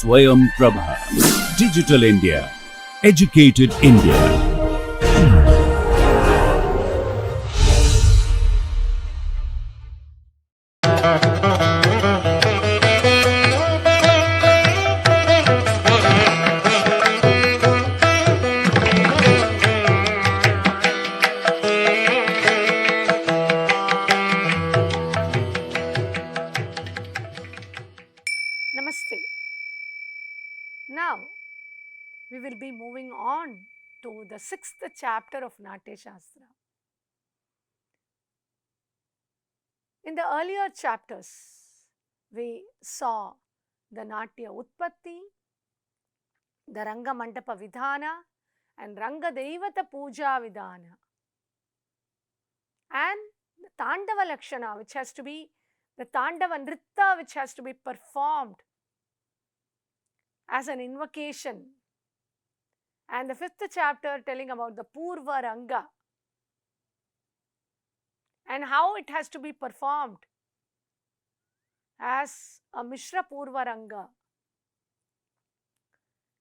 Swayam Prabha. Digital India. Educated India. Namaste. Now we will be moving on to the 6th chapter of Natya Shastra. In the earlier chapters, we saw the Natya Utpatti, the Ranga Mandapa Vidhana, and Ranga Devata Puja Vidhana, and the Tandava Lakshana, which has to be the Tandava Nritta, which has to be performed as an invocation, and the 5th chapter telling about the Purva Ranga and how it has to be performed as a Mishra Purva Ranga.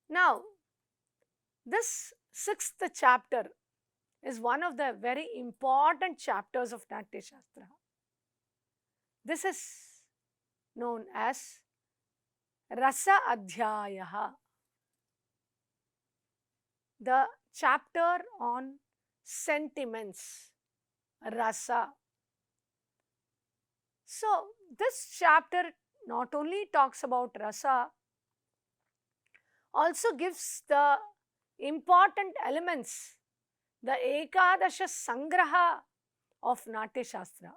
Now, this 6th chapter is one of the very important chapters of Natya Shastra. This is known as Rasa Adhyayaha, the chapter on sentiments, rasa. So, this chapter not only talks about rasa, also gives the important elements, the Ekadasha Sangraha of Natya Shastra.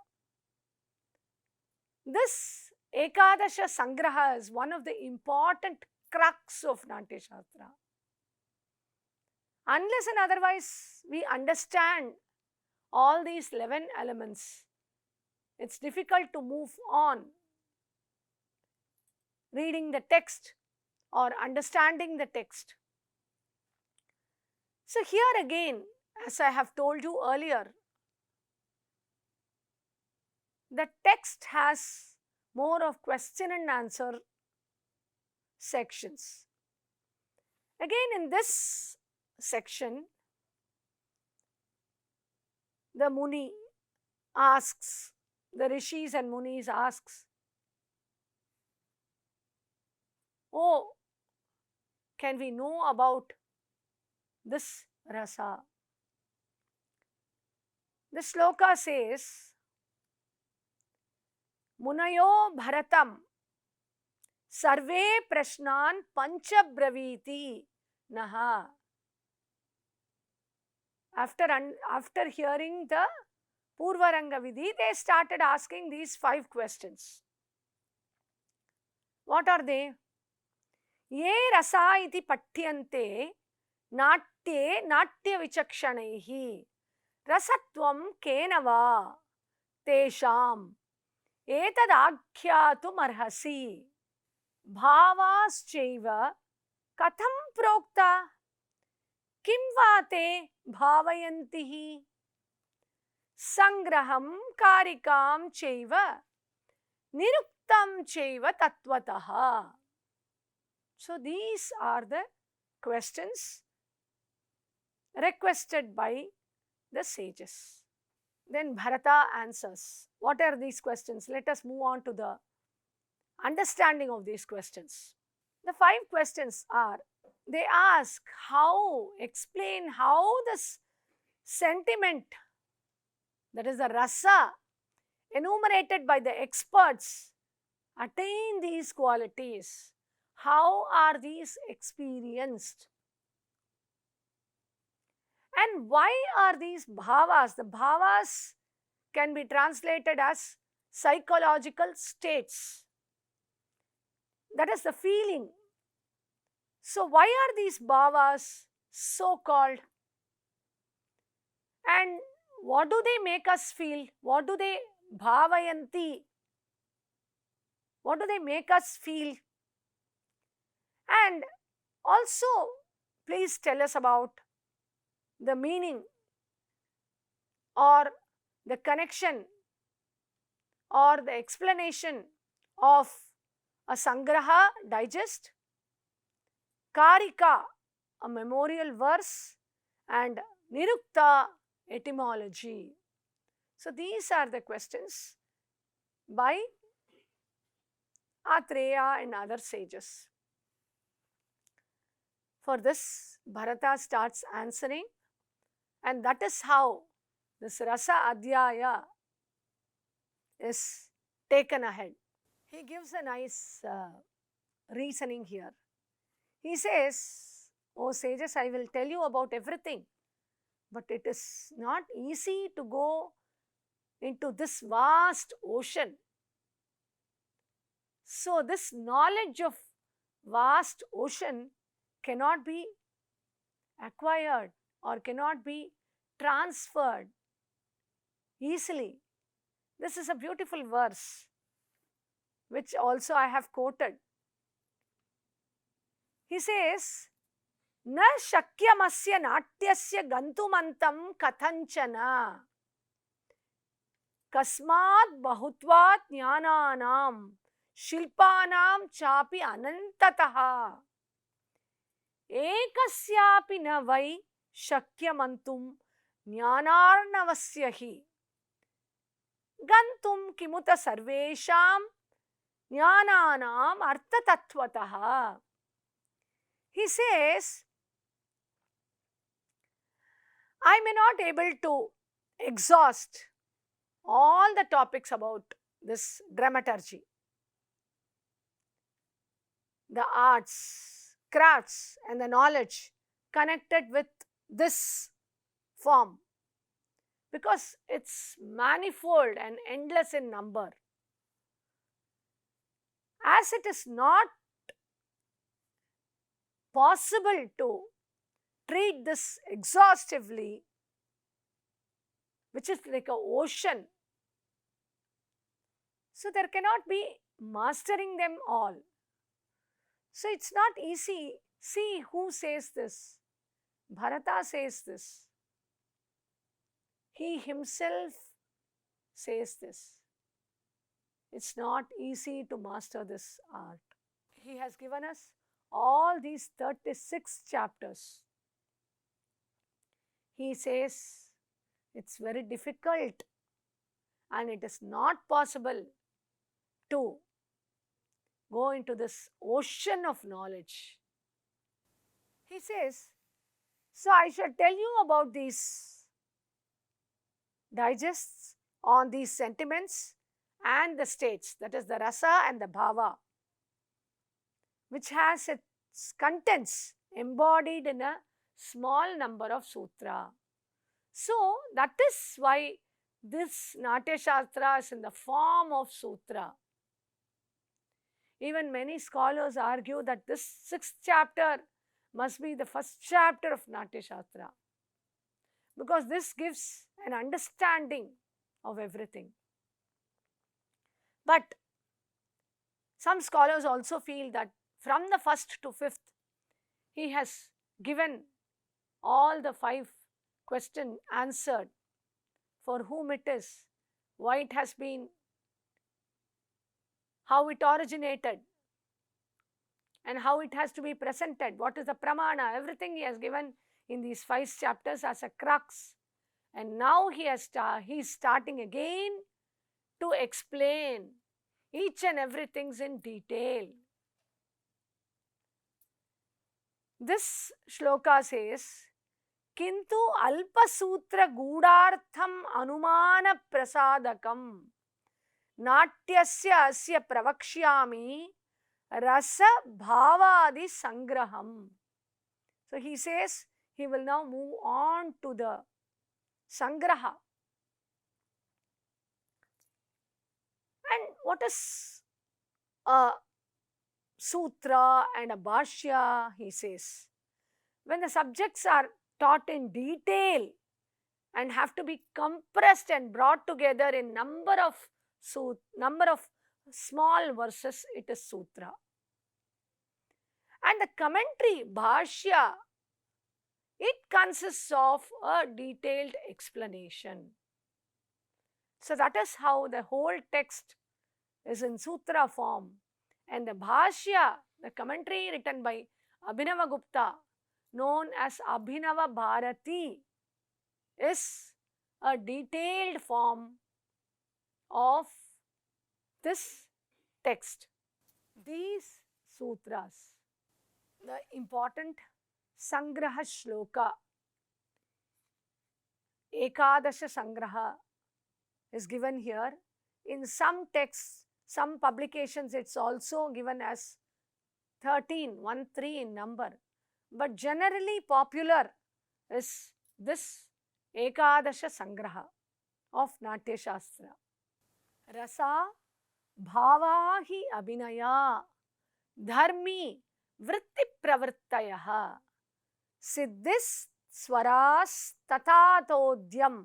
This Ekadasha Sangraha is one of the important crux of Natya Shastra. Unless and otherwise we understand all these 11 elements, it's difficult to move on reading the text or understanding the text. So here again, as I have told you earlier, the text has more of question and answer sections. Again, in this section, the Muni asks, the Rishis and Munis asks, oh, can we know about this rasa? The shloka says, Munayo Bharatam Sarve Prashnan Pancha Braviti Naha. After hearing the Purvaranga Vidhi, they started asking these 5 questions. What are they? Ye rasa iti pattyante natye natya vichakshanaihi rasatvam kenava tesham etadakyatum arhasi bhavaschaiva katham prokta kim vate bhavayantihi sangraham karikam chaiva niruktam chaiva tattvataha. So these are the questions requested by the sages. Then Bharata answers. What are these questions? Let us move on to the understanding of these questions. The 5 questions are, they ask explain how this sentiment, that is the rasa, enumerated by the experts, attain these qualities. How are these experienced? And why are these bhavas? The bhavas can be translated as psychological states. That is the feeling. So why are these bhavas so called? And what do they make us feel? What do they bhavayanti? What do they make us feel? And also, please tell us about the meaning or the connection or the explanation of a Sangraha digest Karika, a memorial verse, and Nirukta, etymology. So these are the questions by Atreya and other sages. For this, Bharata starts answering, and that is how this Rasa Adhyaya is taken ahead. He gives a nice reasoning here. He says, "O sages, I will tell you about everything, but it is not easy to go into this vast ocean. So, this knowledge of vast ocean cannot be acquired or cannot be transferred easily." This is a beautiful verse, which also I have quoted. He says, "Na shakyamasya natyasya gantumantam kathanchana kasmat bahutvat jnananam shilpanam chapi anantataha ekasyapi na vai shakyamantum jnanarnavasya hi gantum kimuta sarvesham jnananam artatatvataha." He says, I may not able to exhaust all the topics about this dramaturgy, the arts, crafts, and the knowledge connected with this form, because it's manifold and endless in number. As it is not possible to treat this exhaustively, which is like an ocean, so there cannot be mastering them all. So it's not easy. See who says this. Bharata says this. He himself says this. It's not easy to master this art. He has given us all these 36 chapters. He says it's very difficult and it is not possible to go into this ocean of knowledge. He says, so I shall tell you about these digests on these sentiments and the states, that is the rasa and the bhava, which has its contents embodied in a small number of sutra. So that is why this Natya Shastra is in the form of sutra. Even many scholars argue that this 6th chapter must be the first chapter of Natya Shastra, because this gives an understanding of everything. But some scholars also feel that from the 1st to 5th, he has given all the 5 questions answered, for whom it is, why it has been, how it originated, and how it has to be presented, what is the pramana, everything he has given in these 5 chapters as a crux. And now he is starting again to explain each and everything in detail. This shloka says, Kintu alpasutra gudartham anumana prasadakam natyasya asya pravakshyami rasa bhavadi sangraham. So he says he will now move on to the sangraha. And what is a sutra and a bhashya? He says, when the subjects are taught in detail and have to be compressed and brought together in number of small verses, it is sutra. And the commentary, bhashya, it consists of a detailed explanation. So that is how the whole text is in sutra form. And the bhashya, the commentary written by Abhinavagupta, known as Abhinava Bharati, is a detailed form of this text. These sutras, the important Sangraha Shloka, Ekadasha Sangraha, is given here. In some texts, some publications, it's also given as 13 in number. But generally popular is this Ekadasha Sangraha of Natya Shastra. Rasa bhava hi abhinaya dharmi vritti pravrittayaha siddhis swaras tatatodyam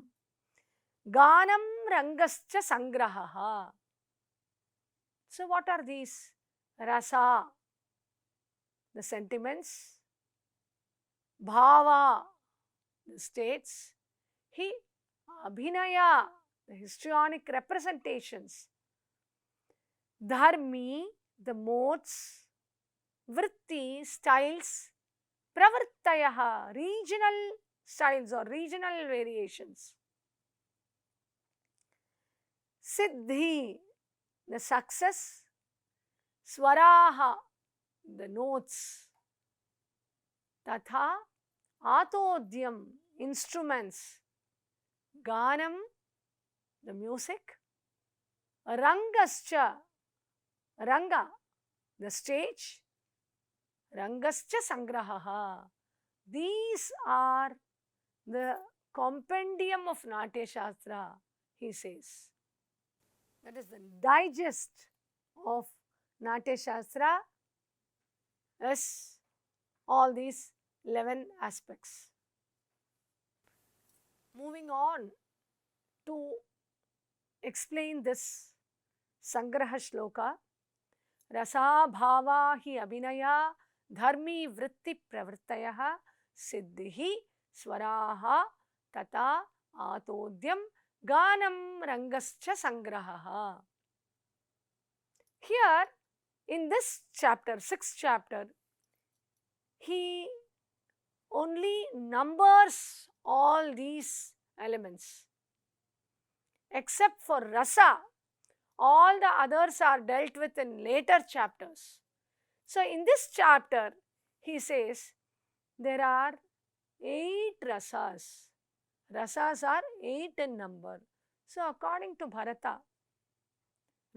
ganam rangascha sangraha. So what are these rasa? The sentiments. Bhava, the states. Hi abhinaya, the histrionic representations. Dharmi, the modes. Vritti, styles. Pravrittayaha, regional styles or regional variations. Siddhi, the success. Swaraha, the notes. Tatha, Atodyam, instruments. Ganam, the music. Rangascha, Ranga, the stage. Rangascha Sangraha. These are the compendium of Natya Shastra, he says. That is the digest of Natya Shastra is all these 11 aspects. Moving on to explain this Sangraha Shloka. Rasa bhava hi abhinaya dharmi vritti pravrittayaha siddhi swaraha tata atodyam ganam rangascha sangraha. Here in this chapter, 6th chapter, he only numbers all these elements. Except for rasa, all the others are dealt with in later chapters. So in this chapter, he says there are 8 rasas. Rasas are 8 in number. So according to Bharata,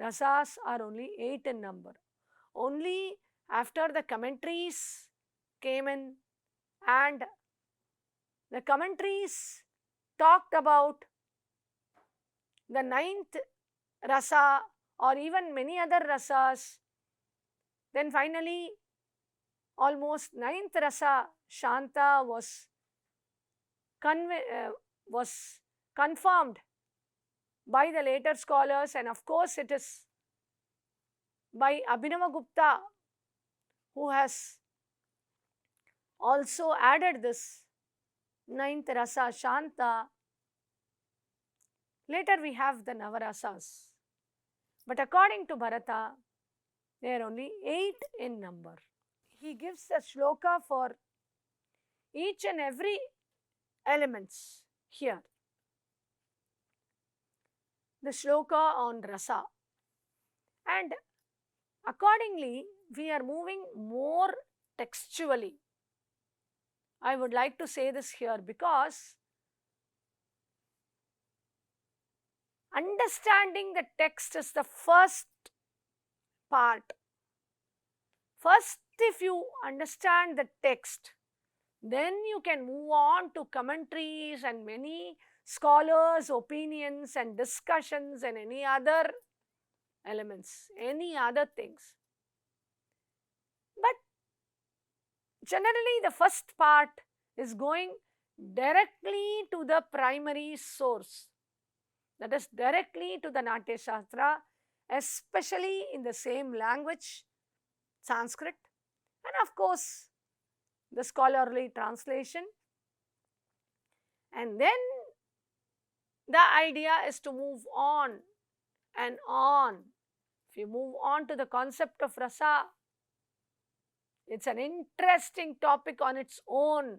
rasas are only 8 in number. Only after the commentaries came in, and the commentaries talked about the 9th rasa or even many other rasas. Then finally, almost 9th rasa, Shanta, was confirmed by the later scholars, and of course it is by Abhinavagupta, who has also added this 9th rasa, Shanta. Later we have the Navarasas. But according to Bharata, they are only 8 in number. He gives a shloka for each and every elements here. The shloka on rasa. And accordingly, we are moving more textually. I would like to say this here because understanding the text is the first part. First, if you understand the text, then you can move on to commentaries and many scholars' opinions and discussions and any other elements, any other things. But generally, the first part is going directly to the primary source. That is directly to the Natya Shastra, especially in the same language, Sanskrit, and of course, the scholarly translation. And then the idea is to move on and on. If you move on to the concept of rasa, It's an interesting topic on its own.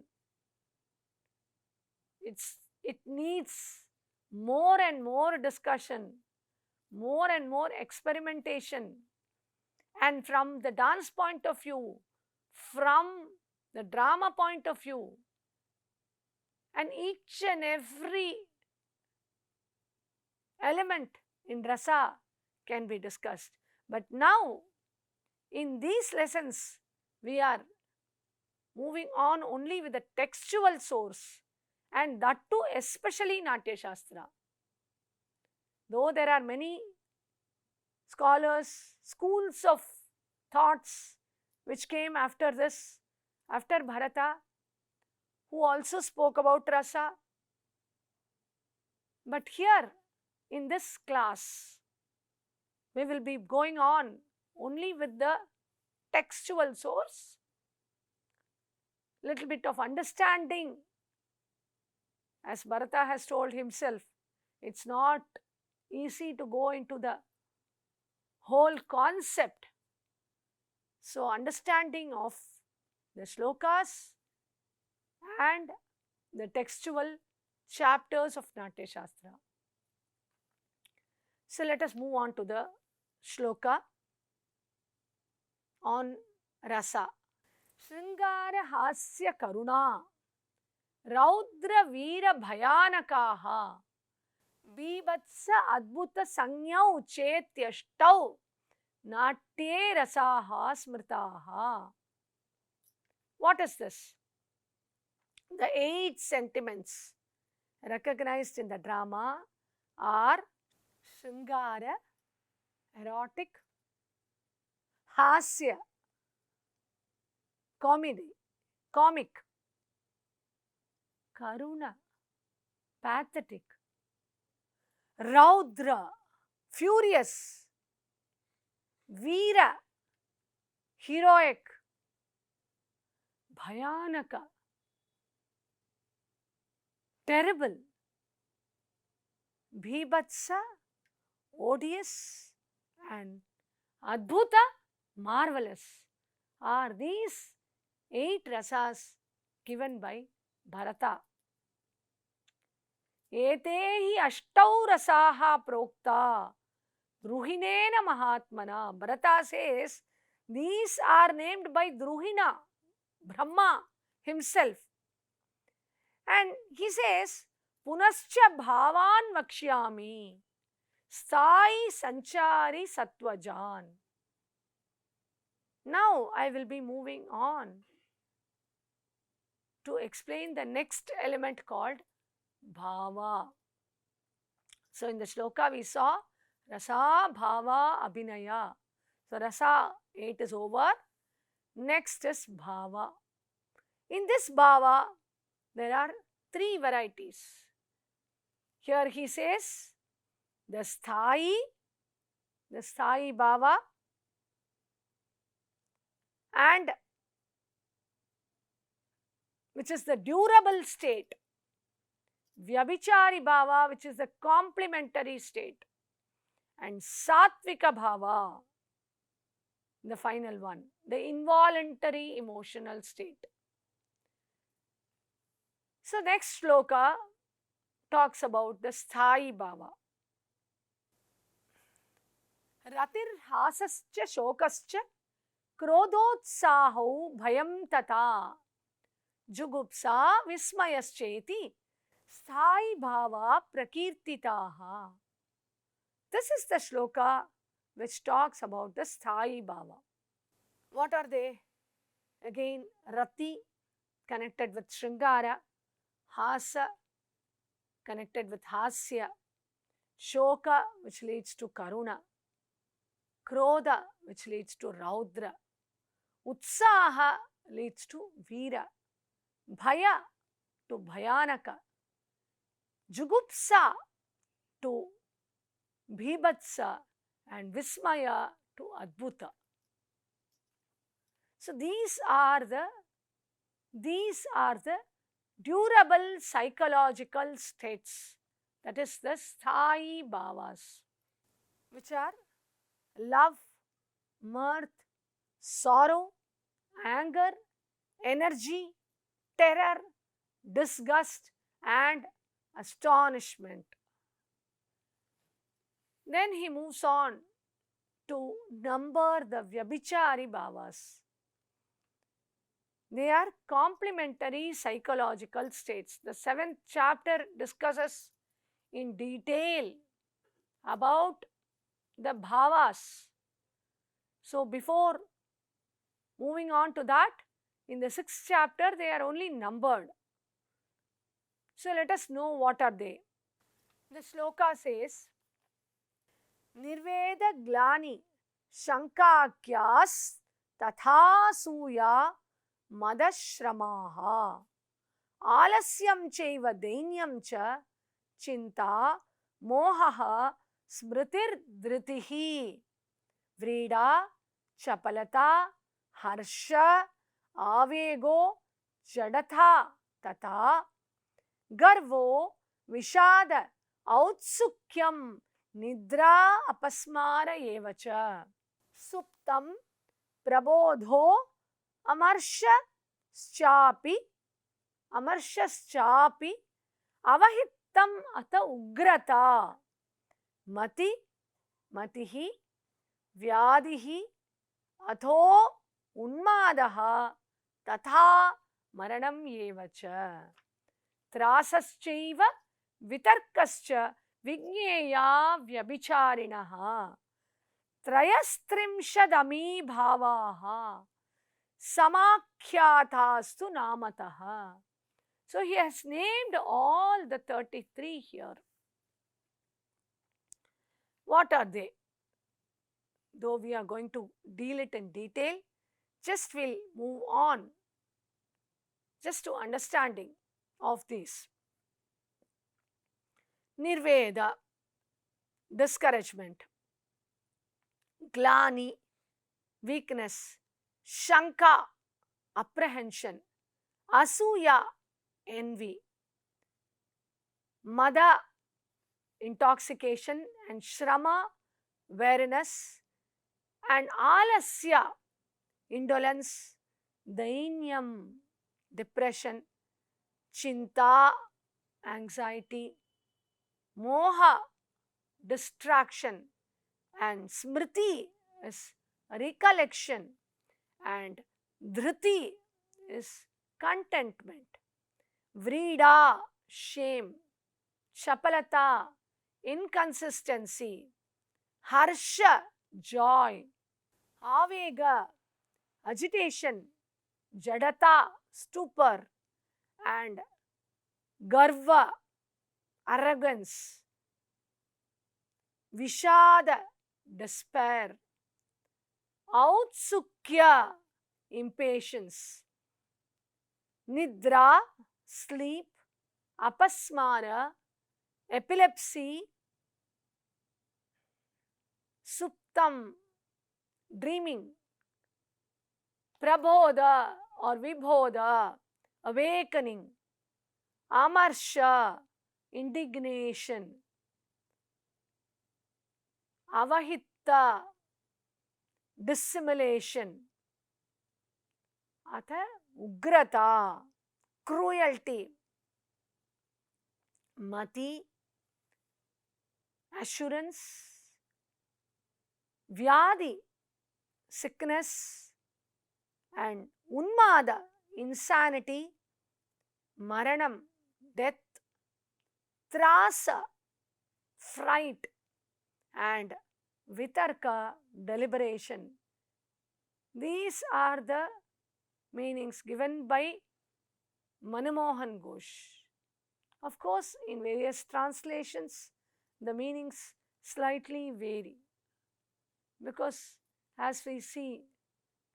It needs more and more discussion, more and more experimentation. And from the dance point of view, from the drama point of view, and each and every element in rasa can be discussed. But now, in these lessons, we are moving on only with the textual source, and that too especially Natya Shastra. Though there are many scholars, schools of thoughts which came after this, after Bharata, who also spoke about rasa. But here in this class, we will be going on only with the textual source, little bit of understanding. As Bharata has told himself, it's not easy to go into the whole concept. So, understanding of the shlokas and the textual chapters of Natya Shastra. So, let us move on to the shloka on rasa. Sringara hasya karuna raudra veera bhayanakaha bibhatsa adbhuta sanyau chetyashtau natye rasaha smritaha. What is this? The 8 sentiments recognized in the drama are Sringara, erotic; Hasya, comedy, comic; Karuna, pathetic; Raudra, furious; Veera, heroic; Bhayanaka, terrible; Bhibhatsa, odious; and Adbhuta, marvelous. Are these 8 rasas given by Bharata. Etehi ashtau rasaha prokta Druhinena Mahatmana. Bharata says these are named by Druhina, Brahma himself. And he says, Punascha bhavan vakshyami sthai sanchari sattvajan. Now I will be moving on to explain the next element called bhava. So in the shloka we saw rasa, bhava, abhinaya. So rasa 8 is over. Next is bhava. In this bhava, there are 3 varieties. Here he says the sthai bhava, and which is the durable state; vyabhichari bhava, which is the complementary state; and sattvika bhava, the final one, the involuntary emotional state. So next shloka talks about the sthai bhava. Ratir hasascha shokascha krodhotsahau bhayam tata jugupsa vismayascheti sthai bhava prakirtitaha. This is the shloka which talks about the sthai bhava. What are they? Again, rati connected with Sringara, hasa connected with hasya, shoka which leads to karuna, krodha which leads to raudra, utsaha leads to veera, bhaya to bhayanaka, jugupsa to bhibhatsa, and vismaya to adbhuta. So these are the durable psychological states, that is the sthai bhavas, which are love, mirth, sorrow, anger, energy, terror, disgust, and astonishment. Then he moves on to number the Vyabhichari bhavas. They are complementary psychological states. The 7th chapter discusses in detail about the bhavas. So, before moving on to that, in the 6th chapter, they are only numbered. So, let us know what are they. The shloka says, Nirveda glani shankakyas tathasuya madashramaha alasyam chaiva dainyam cha chinta mohaha smritir dhritihi vrida chapalata harsha avego jadatha tata garvo vishada autsukyam nidra apasmara evacha suptam prabodho amarshaschapi avahittam ata ugrata matihi vyadihi atho unmadaha tatha maranam evacha trasaschaiva vitarkascha vigneya vyabhicarinaha trayastrimshadami bhavaha samakhyatastu namataha. So he has named all the 33 here. What are they? Though we are going to deal it in detail, just we'll move on just to understanding of these. Nirveda, discouragement. Glani, weakness. Shanka, apprehension. Asuya, envy. Mada, intoxication. And Shrama, weariness. And Alasya, indolence. Dainyam, depression. Chinta, anxiety. Moha, distraction. And Smriti is recollection. And Dhriti is contentment. Vrida, shame. Chapalata, inconsistency. Harsha, joy. Avega, agitation. Jadata, stupor. And Garva, arrogance. Vishada, despair. Autsukya, impatience. Nidra, sleep. Apasmara, epilepsy. Suptam, dreaming. Prabodha or Vibodha, awakening. Amarsha, indignation. Avahitta, dissimulation. Atha ugrata, cruelty. Mati, assurance. Vyadi, sickness. And unmada, insanity. Maranam, death. Trasa, fright. And vitarka, deliberation. These are the meanings given by Manomohan Ghosh. Of course, in various translations, the meanings slightly vary because as we see,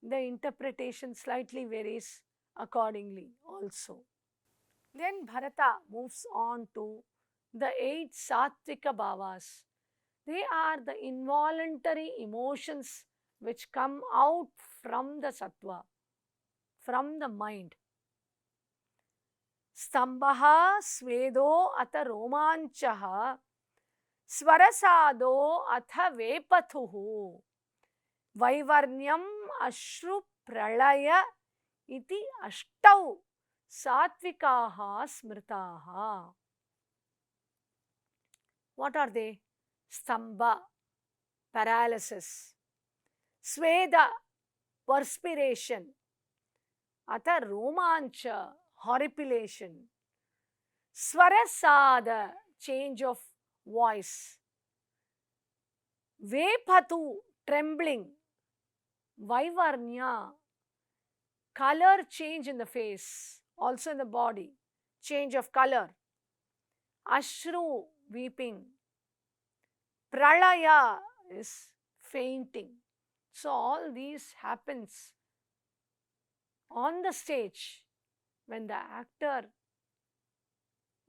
the interpretation slightly varies accordingly also. Then Bharata moves on to the 8 Sattvika Bhavas. They are the involuntary emotions which come out from the Sattva, from the mind. Stambhaha svedo atha romanchaha swarasado atha vepathuhu vaivarnyam ashru प्रलय इति अष्टौ सात्विकाः स्मृताः. What are they? Stambha, paralysis, sweda, perspiration, atha romancha, horripilation, swarasada, change of voice, vepatu, trembling, vaivarnya, color change in the face, also in the body, change of color, ashru, weeping, pralaya is fainting. So all these happens on the stage when the actor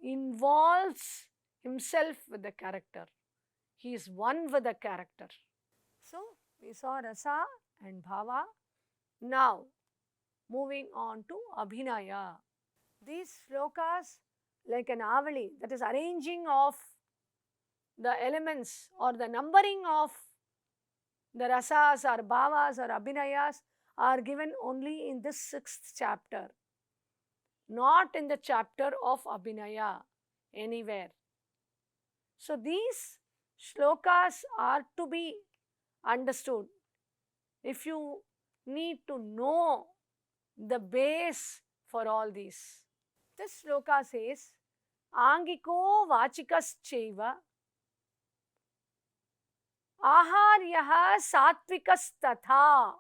involves himself with the character. He is one with the character. So we saw rasa and bhava. Now moving on to abhinaya. These shlokas like an avali, that is arranging of the elements or the numbering of the rasas or bhavas or abhinayas are given only in this 6th chapter, not in the chapter of abhinaya anywhere. So these shlokas are to be understood if you need to know the base for all these. This shloka says, Angiko vachikas-chaiva aharyah satvikas-tatha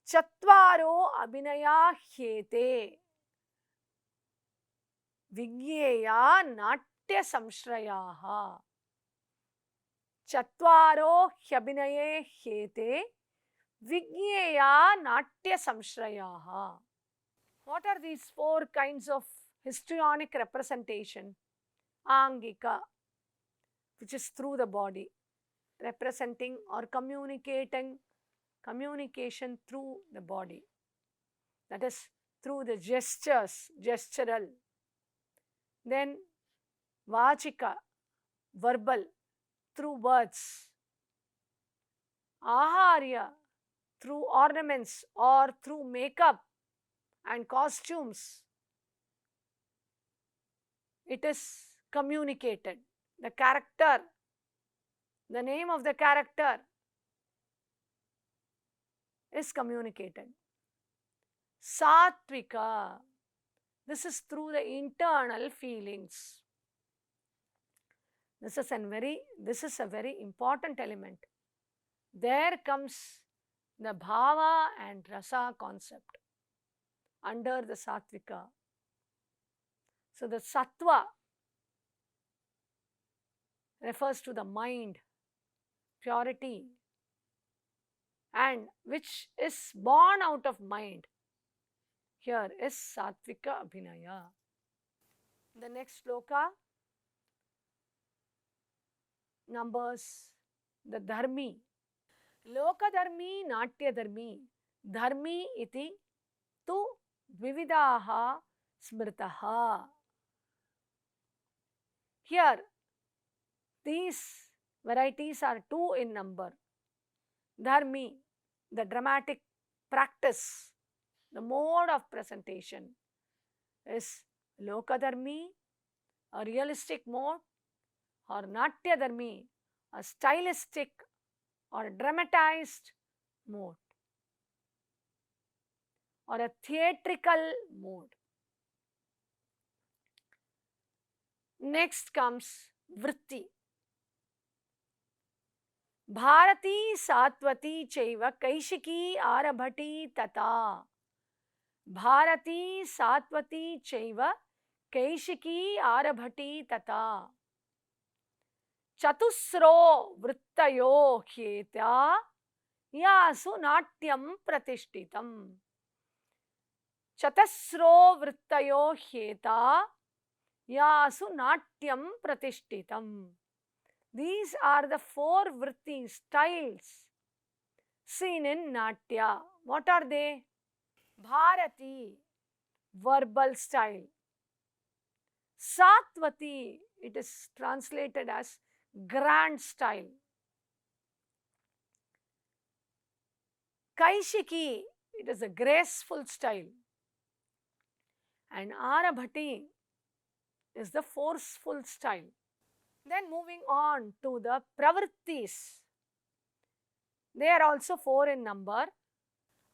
chatvaro abhinaya hyete vigyeya natya samshrayaha chatvaro hyabhinaye hyete vigyeya natya samshrayaha. What are these 4 kinds of histrionic representation? Angika, which is through the body, representing or communication through the body. That is through the gestures, gestural. Then vachika, verbal, through words. Aharya, through ornaments or through makeup and costumes. It is communicated. The character, the name of the character is communicated. Satvika, this is through the internal feelings. This is a very important element. There comes the bhava and rasa concept under the sattvika. So the sattva refers to the mind, purity, and which is born out of mind. Here is sattvika abhinaya. The next shloka numbers the dharmi. Lokadharmi, natyadharmi. Dharmi iti tu dvividaha smritaha. Here, these varieties are 2 in number. Dharmi, the dramatic practice, the mode of presentation is Lokadharmi, a realistic mode, or Natyadharmi, a stylistic or dramatized mode, or a theatrical mode. Next comes vritti. Bharati satvati chaiva kaishiki arabhati tata. Bharati satvati chaiva kaishiki arabhati tata. Chatusro vrittayo hyeta yasu natyam pratishtitam. Chatusro vrittayo hyeta yasu natyam pratishtitam. These are the 4 vritti styles seen in Natya. What are they? Bharati, verbal style. Satvati, it is translated as grand style. Kaishiki, it is a graceful style. And Arabhati is the forceful style. Then moving on to the Pravrittis. They are also 4 in number.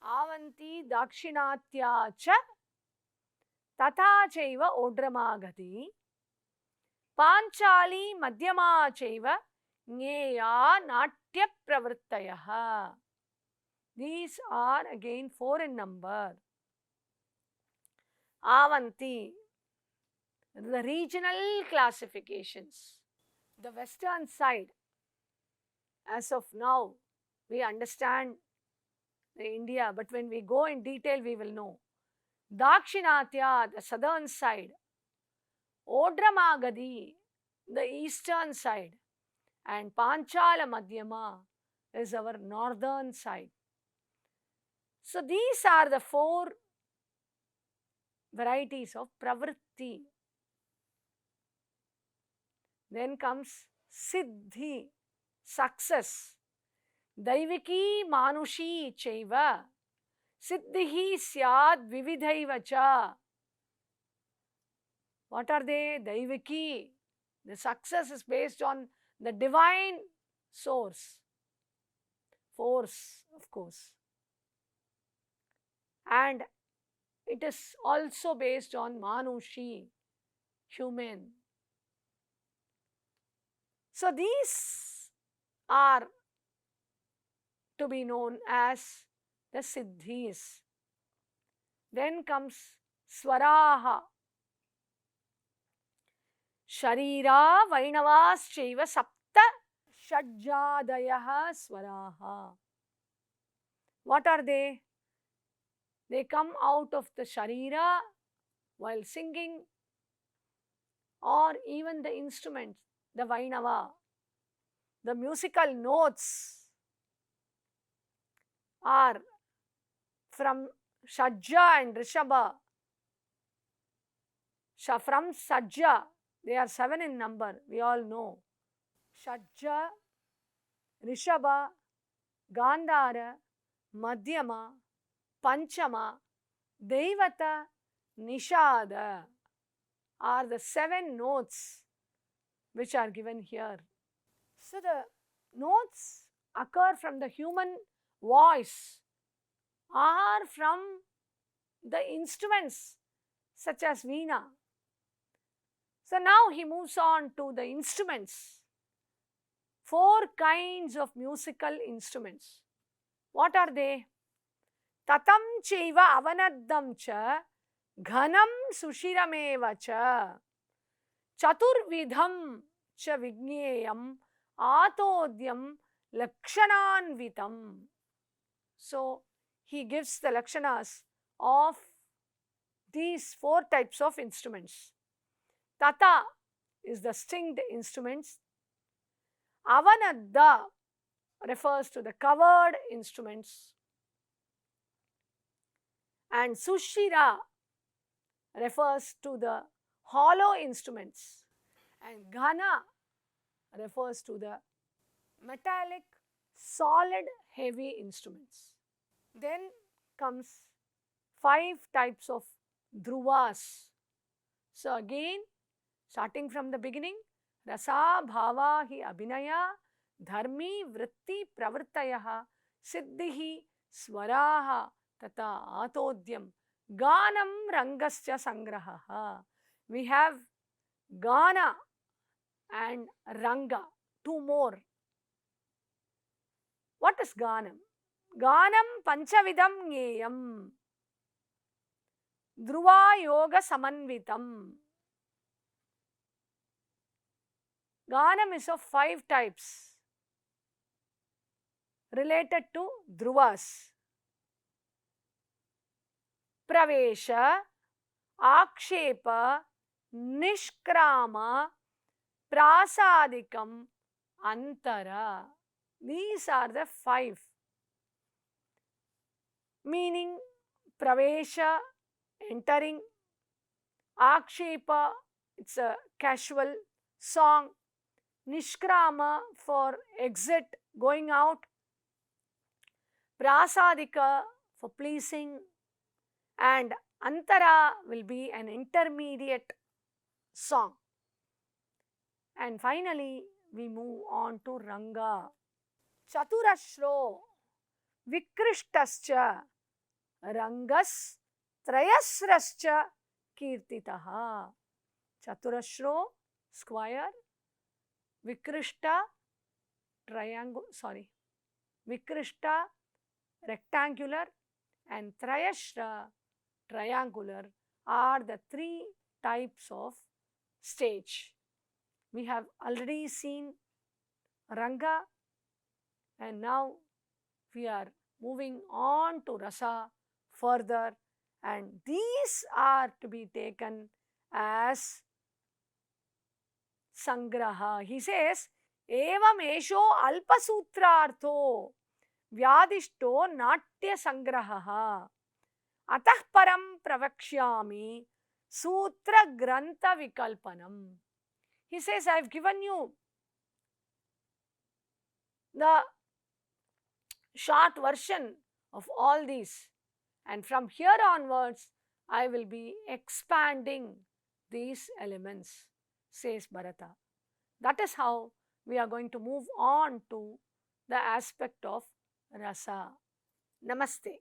Avanti, Dakshinatya cha, Tata chaiva Odramagati, Panchali Madhyama chaiva, Nyeya Natya Pravrittayaha. These are again 4 in number. Avanti, the regional classifications. The western side, as of now, we understand India, but when we go in detail, we will know. Dakshinatya, the southern side. Odramagadi, the eastern side. And Panchala Madhyama is our northern side. So these are the 4 varieties of Pravritti. Then comes Siddhi, success. Daiviki Manushi Chaiva, Siddhihi Syad Vividhaiva cha. What are they? Daiviki. The success is based on the divine source, force, of course. And it is also based on Manushi, human. So these are to be known as the Siddhis. Then comes Swaraha. Sharira Vainavas-chaiva Sapta Shadjadayaha Swaraha. What are they? They come out of the Sharira while singing, or even the instruments, the Vainava. The musical notes are from Shadja and Rishabha. From Sajja, they are 7 in number, we all know. Shadja, Rishabha, Gandhara, Madhyama, Panchama, Devata, Nishada are the 7 notes which are given here. So the notes occur from the human voice or from the instruments such as Veena. So now he moves on to the instruments. 4 kinds of musical instruments. What are they? Tatam chaiva avanaddam cha, ghanam sushirameva cha, chaturvidham cha vigneyam, atodyam lakshananvitam. So he gives the lakshanas of these 4 types of instruments. Tata is the stringed instruments. Avanadda refers to the covered instruments. And Sushira refers to the hollow instruments. And Ghana refers to the metallic, solid, heavy instruments. Then comes 5 types of dhruvas. So again, starting from the beginning, rasa, bhava, hi abhinaya, dharmi, vritti, pravrittayaha, siddhihi, swaraha, tata atodyam, ganam, rangasya sangrahaha. We have gana and ranga, 2 more. What is ganam? Ganam panchavidam nyeyam, dhruva yoga samanvitam. Ganam is of 5 types related to dhruvas. Pravesha, Akshepa, Nishkrama, Prasadikam, Antara. These are the 5. Meaning Pravesha, entering. Akshepa, it's a casual song. Nishkrama, for exit, going out. prasadika for pleasing, and antara will be an intermediate song. And finally, we move on to Ranga. Chaturashro Vikrishtascha Rangas Trayasrascha Kirtitaha. Chaturashro, square, Vikrishta, triangle, Vikrishta, rectangular, and Trayashra, triangular, are the three types of stage. We have already seen Ranga, and now we are moving on to Rasa further, and these are to be taken as Sangraha. He says, Evam esho alpasutrartho vyadishto natya sangraha atah param pravakshyami sutra grantha vikalpanam. He says, I have given you the short version of all these, and from here onwards I will be expanding these elements, says Bharata. That is how we are going to move on to the aspect of rasa. Namaste.